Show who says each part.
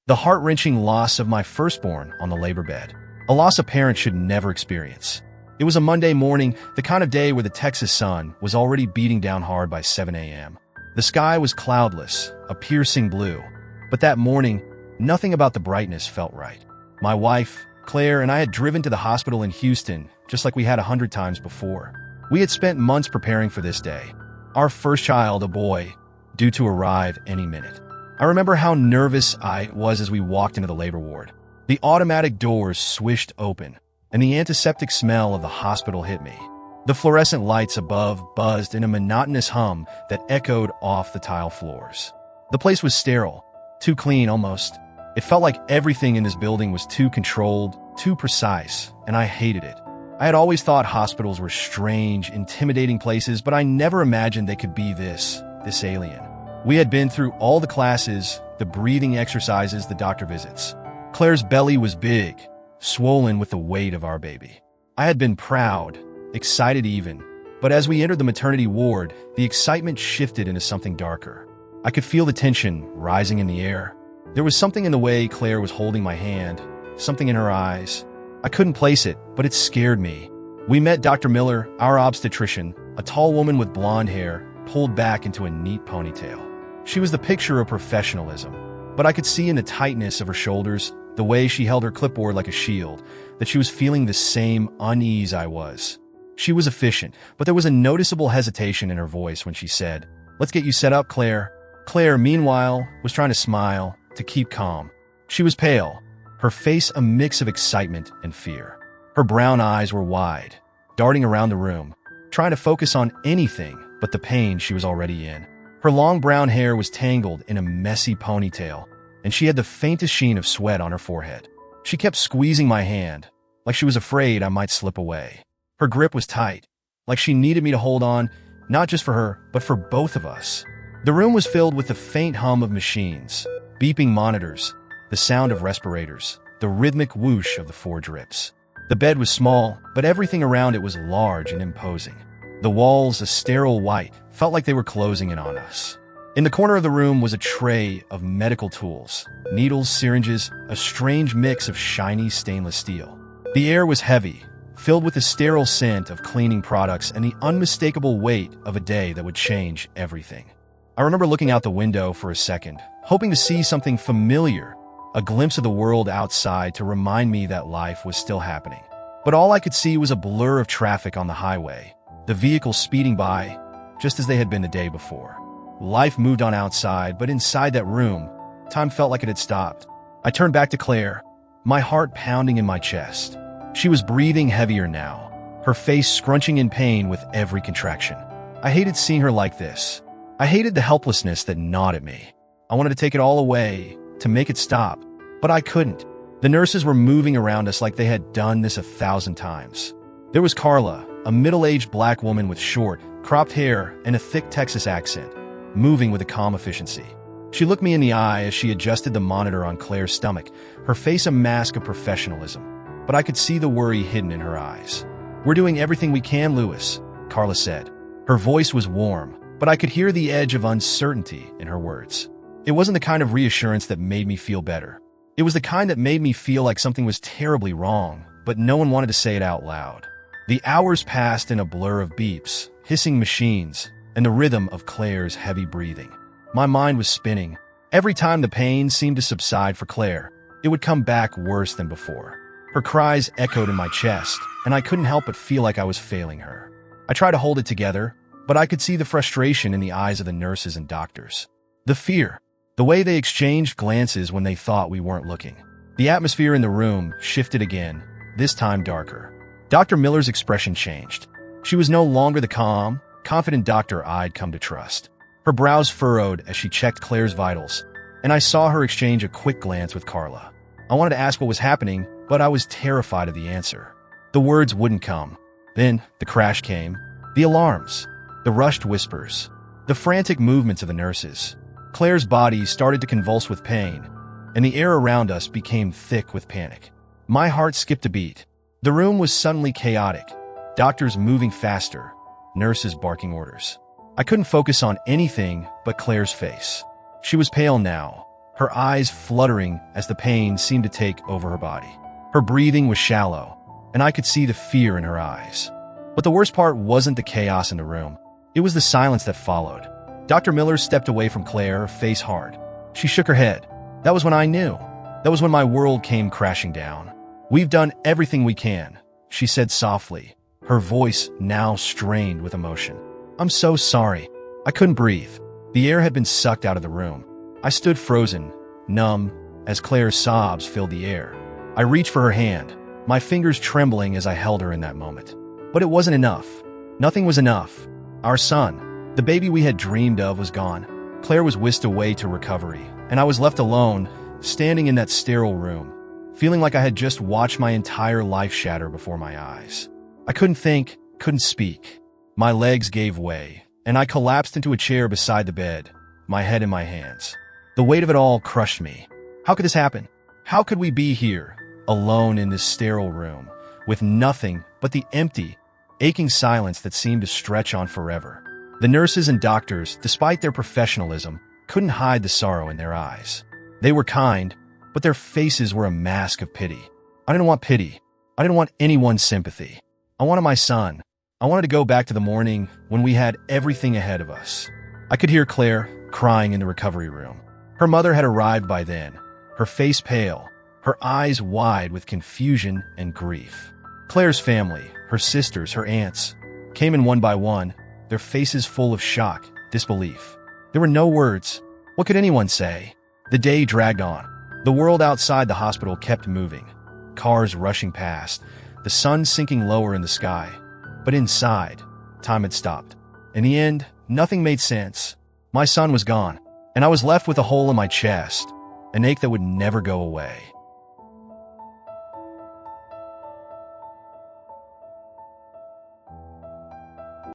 Speaker 1: The heart-wrenching loss of my firstborn on the labor bed. A loss a parent should never experience. It was a Monday morning, the kind of day where the Texas sun was already beating down hard by 7 a.m. The sky was cloudless, a piercing blue. But that morning, nothing about the brightness felt right. My wife, Claire, and I had driven to the hospital in Houston, just like we had 100 times before. We had spent months preparing for this day. Our first child, a boy, due to arrive any minute. I remember how nervous I was as we walked into the labor ward. The automatic doors swished open, and the antiseptic smell of the hospital hit me. The fluorescent lights above buzzed in a monotonous hum that echoed off the tile floors. The place was sterile, too clean almost. It felt like everything in this building was too controlled, too precise, and I hated it. I had always thought hospitals were strange, intimidating places, but I never imagined they could be this alien. We had been through all the classes, the breathing exercises, the doctor visits. Claire's belly was big, swollen with the weight of our baby. I had been proud, excited even, but as we entered the maternity ward, the excitement shifted into something darker. I could feel the tension rising in the air. There was something in the way Claire was holding my hand, something in her eyes. I couldn't place it, but it scared me. We met Dr. Miller, our obstetrician, a tall woman with blonde hair, pulled back into a neat ponytail. She was the picture of professionalism, but I could see in the tightness of her shoulders, the way she held her clipboard like a shield, that she was feeling the same unease I was. She was efficient, but there was a noticeable hesitation in her voice when she said, "Let's get you set up, Claire." Claire, meanwhile, was trying to smile, to keep calm. She was pale, her face a mix of excitement and fear. Her brown eyes were wide, darting around the room, trying to focus on anything but the pain she was already in. Her long brown hair was tangled in a messy ponytail, and she had the faintest sheen of sweat on her forehead. She kept squeezing my hand, like she was afraid I might slip away. Her grip was tight, like she needed me to hold on, not just for her, but for both of us. The room was filled with the faint hum of machines, beeping monitors, the sound of respirators, the rhythmic whoosh of the 4 drips. The bed was small, but everything around it was large and imposing. The walls, a sterile white, felt like they were closing in on us. In the corner of the room was a tray of medical tools, needles, syringes, a strange mix of shiny stainless steel. The air was heavy, filled with the sterile scent of cleaning products and the unmistakable weight of a day that would change everything. I remember looking out the window for a second, hoping to see something familiar, a glimpse of the world outside to remind me that life was still happening. But all I could see was a blur of traffic on the highway, the vehicles speeding by, just as they had been the day before. Life moved on outside, but inside that room, time felt like it had stopped. I turned back to Claire, my heart pounding in my chest. She was breathing heavier now, her face scrunching in pain with every contraction. I hated seeing her like this. I hated the helplessness that gnawed at me. I wanted to take it all away, to make it stop, but I couldn't. The nurses were moving around us like they had done this 1,000 times. There was Carla, a middle-aged black woman with short, cropped hair and a thick Texas accent, moving with a calm efficiency. She looked me in the eye as she adjusted the monitor on Claire's stomach, her face a mask of professionalism, but I could see the worry hidden in her eyes. "We're doing everything we can, Lewis," Carla said. Her voice was warm, but I could hear the edge of uncertainty in her words. It wasn't the kind of reassurance that made me feel better. It was the kind that made me feel like something was terribly wrong, but no one wanted to say it out loud. The hours passed in a blur of beeps, hissing machines, and the rhythm of Claire's heavy breathing. My mind was spinning. Every time the pain seemed to subside for Claire, it would come back worse than before. Her cries echoed in my chest, and I couldn't help but feel like I was failing her. I tried to hold it together, but I could see the frustration in the eyes of the nurses and doctors. The fear. The way they exchanged glances when they thought we weren't looking. The atmosphere in the room shifted again, this time darker. Dr. Miller's expression changed. She was no longer the calm, confident doctor I'd come to trust. Her brows furrowed as she checked Claire's vitals, and I saw her exchange a quick glance with Carla. I wanted to ask what was happening, but I was terrified of the answer. The words wouldn't come. Then the crash came. The alarms. The rushed whispers. The frantic movements of the nurses. Claire's body started to convulse with pain, and the air around us became thick with panic. My heart skipped a beat. The room was suddenly chaotic. Doctors moving faster. Nurses barking orders. I couldn't focus on anything but Claire's face. She was pale now, her eyes fluttering as the pain seemed to take over her body. Her breathing was shallow, and I could see the fear in her eyes. But the worst part wasn't the chaos in the room. It was the silence that followed. Dr. Miller stepped away from Claire, her face hard. She shook her head. That was when I knew. That was when my world came crashing down. "We've done everything we can," she said softly, her voice now strained with emotion. "I'm so sorry." I couldn't breathe. The air had been sucked out of the room. I stood frozen, numb, as Claire's sobs filled the air. I reached for her hand, my fingers trembling as I held her in that moment. But it wasn't enough. Nothing was enough. Our son, the baby we had dreamed of, was gone. Claire was whisked away to recovery, and I was left alone, standing in that sterile room, feeling like I had just watched my entire life shatter before my eyes. I couldn't think, couldn't speak. My legs gave way, and I collapsed into a chair beside the bed, my head in my hands. The weight of it all crushed me. How could this happen? How could we be here, alone in this sterile room, with nothing but the empty, aching silence that seemed to stretch on forever? The nurses and doctors, despite their professionalism, couldn't hide the sorrow in their eyes. They were kind, but their faces were a mask of pity. I didn't want pity. I didn't want anyone's sympathy. I wanted my son. I wanted to go back to the morning when we had everything ahead of us. I could hear Claire crying in the recovery room. Her mother had arrived by then, her face pale, her eyes wide with confusion and grief. Claire's family, her sisters, her aunts, came in one by one, their faces full of shock, disbelief. There were no words. What could anyone say? The day dragged on. The world outside the hospital kept moving. Cars rushing past, the sun sinking lower in the sky. But inside, time had stopped. In the end, nothing made sense. My son was gone, and I was left with a hole in my chest, an ache that would never go away.